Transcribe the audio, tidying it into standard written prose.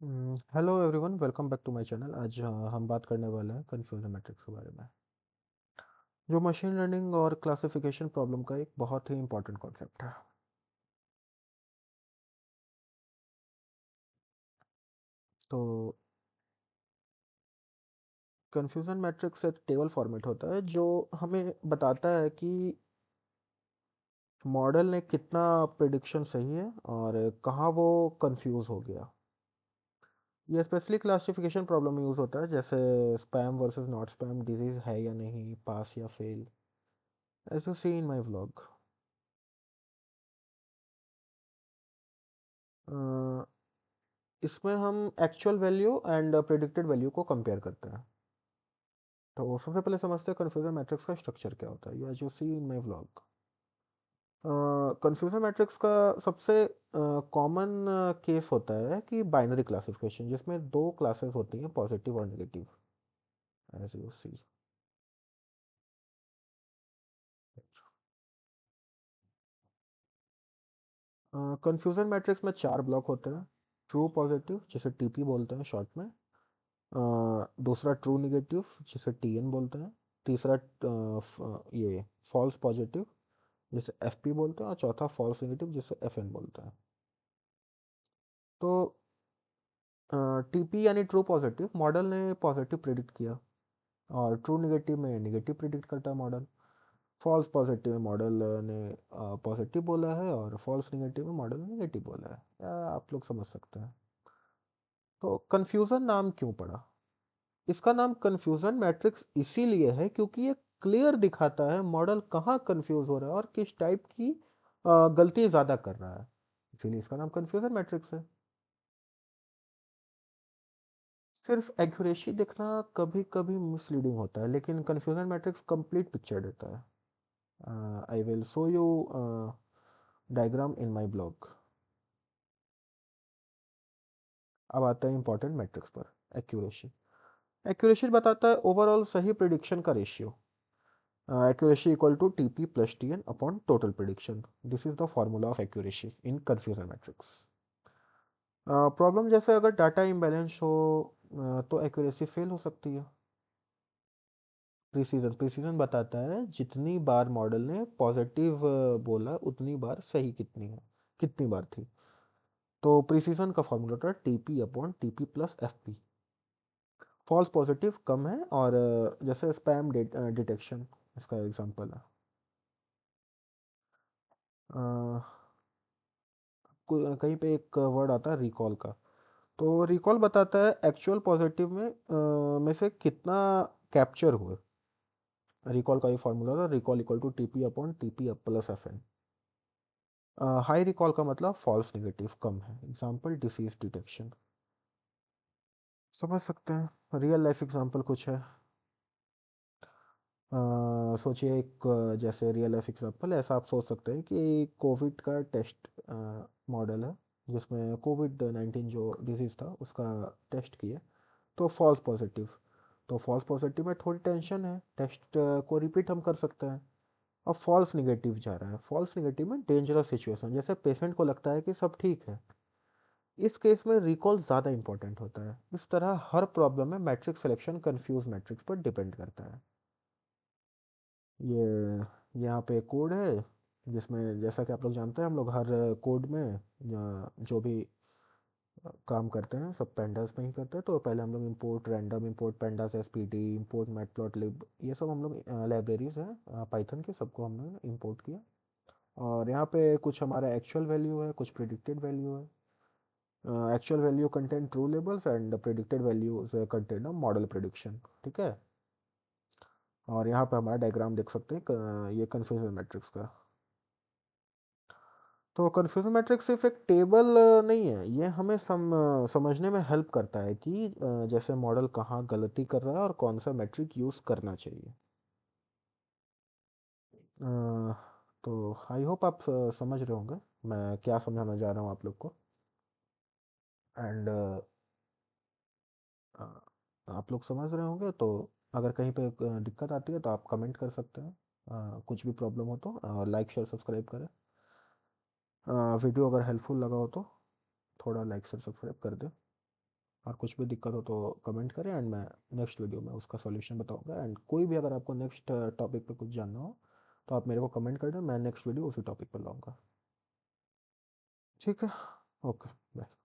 Hello everyone, welcome back to my channel. आज हम बात करने वाले हैं कन्फ्यूजन मैट्रिक्स के बारे में, जो मशीन लर्निंग और क्लासिफिकेशन प्रॉब्लम का एक बहुत ही इंपॉर्टेंट कॉन्सेप्ट है। तो कन्फ्यूजन मैट्रिक्स एक टेबल फॉर्मेट होता है जो हमें बताता है कि मॉडल ने कितना प्रिडिक्शन सही है और कहाँ वो कंफ्यूज हो गया। ये स्पेशली क्लासिफिकेशन प्रॉब्लम में यूज़ होता है, जैसे spam versus not spam, disease है या नहीं, पास या fail, as you see in my vlog. इसमें हम actual value and predicted value को कंपेयर करते हैं। तो सबसे पहले समझते हैं कन्फ्यूजन मैट्रिक्स का स्ट्रक्चर क्या होता है, as you see in my vlog. Confusion matrix का सबसे कॉमन केस होता है कि बाइनरी क्लासिफिकेशन, जिसमें दो क्लासेस होती हैं, पॉजिटिव और negative, as you see. Confusion matrix में चार ब्लॉक होते हैं। ट्रू पॉजिटिव, जिसे टीपी बोलते हैं शॉर्ट में। दूसरा ट्रू निगेटिव, जिसे टीएन बोलते हैं। तीसरा ये फॉल्स पॉजिटिव, जिसे एफ पी बोलते हैं। और चौथा फॉल्स नेगेटिव, जिसे एफ एन बोलते हैं। तो टी पी यानी ट्रू पॉजिटिव, मॉडल ने पॉजिटिव प्रिडिक्ट किया, और ट्रू निगेटिव में नेगेटिव प्रिडिक्ट करता है मॉडल। फॉल्स पॉजिटिव में मॉडल ने पॉजिटिव बोला है, और फॉल्स निगेटिव में मॉडल ने नेगेटिव बोला है। आप लोग समझ सकते हैं। तो कन्फ्यूज़न नाम क्यों पड़ा? इसका नाम कन्फ्यूज़न मैट्रिक्स इसीलिए है क्योंकि ये क्लियर दिखाता है मॉडल कहाँ कन्फ्यूज़ हो रहा है और किस टाइप की गलती ज़्यादा कर रहा है। इसीलिए इसका नाम कन्फ्यूज़न मैट्रिक्स है। सिर्फ एक्यूरेसी देखना कभी कभी मिसलीडिंग होता है, लेकिन कन्फ्यूज़न मैट्रिक्स कंप्लीट पिक्चर देता है। I will show you diagram in my blog. अब आता है इंपॉर्टेंट मैट्रिक्स पर। एक्यूरेसी। एक्यूरेसी बताता है ओवरऑल सही प्रिडिक्शन का ratio. Accuracy equal to TP plus TN upon total prediction. This is the formula of accuracy in confusion matrix. Problem जैसे अगर डाटा इम्बैलेंस हो तो एक्यूरेसी फेल हो सकती है। प्रिसीजन प्रिसीजन बताता है जितनी बार मॉडल ने पॉजिटिव बोला उतनी बार सही कितनी है, कितनी बार थी। तो प्रिसीजन का फॉर्मूला था TP upon TP plus F P. False positive कम है, और जैसे स्पैम डिटेक्शन इसका एग्जांपल है। अ, कहीं पे एक वर्ड आता है रिकॉल का। तो रिकॉल बताता है एक्चुअल पॉजिटिव में से कितना कैप्चर हुए। रिकॉल का ये फॉर्मूला था, recall equal to TP upon TP plus F N. High recall का मतलब फॉल्स नेगेटिव कम है। Example disease detection. समझ सकते हैं। रियल लाइफ एग्जाम्पल कुछ है। सोचिए एक जैसे रियल लाइफ एग्जाम्पल ऐसा आप सोच सकते हैं कि कोविड का टेस्ट मॉडल है, जिसमें कोविड 19 जो डिजीज़ था उसका टेस्ट किया। तो फॉल्स पॉजिटिव, तो फॉल्स पॉजिटिव में थोड़ी टेंशन है, टेस्ट को रिपीट हम कर सकते हैं। अब फॉल्स निगेटिव जा रहा है, फॉल्स निगेटिव में डेंजरस सिचुएशन, जैसे पेशेंट को लगता है कि सब ठीक है। इस केस में रिकॉल ज़्यादा इंपॉर्टेंट होता है। इस तरह हर प्रॉब्लम में मैट्रिक्स सिलेक्शन कंफ्यूज मैट्रिक्स पर डिपेंड करता है। ये यहाँ पे कोड है, जिसमें जैसा कि आप लोग जानते हैं हम लोग हर कोड में जो भी काम करते हैं सब पेंडास में ही करते हैं। तो पहले हम लोग import random, import pandas S P T, import matplotlib, ये सब हम लोग लाइब्रेरीज हैं पाइथन के, सबको हमने इंपोर्ट किया। और यहाँ पे कुछ हमारा एक्चुअल वैल्यू है, कुछ प्रिडिक्टेड वैल्यू है। Actual value contain true labels and predicted values contain model prediction. ठीक है। और यहाँ पे हमारा डायग्राम देख सकते हैं ये कन्फ्यूजन मैट्रिक्स का। तो कन्फ्यूजन मैट्रिक्स सिर्फ एक टेबल नहीं है, ये हमें समझने में हेल्प करता है कि जैसे मॉडल कहाँ गलती कर रहा है और कौन सा मैट्रिक यूज़ करना चाहिए। अ, तो आई होप आप समझ रहे होंगे मैं क्या समझाना चाह रहा हूँ आप लोग को। एंड आप लोग समझ रहे होंगे, तो अगर कहीं पे दिक्कत आती है तो आप कमेंट कर सकते हैं। कुछ भी प्रॉब्लम हो तो लाइक शेयर सब्सक्राइब करें। वीडियो अगर हेल्पफुल लगा हो तो थोड़ा लाइक शेयर सब्सक्राइब कर दें। और कुछ भी दिक्कत हो तो कमेंट करें, एंड मैं नेक्स्ट वीडियो में उसका सॉल्यूशन बताऊंगा। एंड कोई भी अगर आपको नेक्स्ट टॉपिक पे कुछ जानना हो तो आप मेरे को कमेंट कर दें, मैं नेक्स्ट वीडियो उसी टॉपिक पर लाऊंगा। ठीक है, ओके, बाय।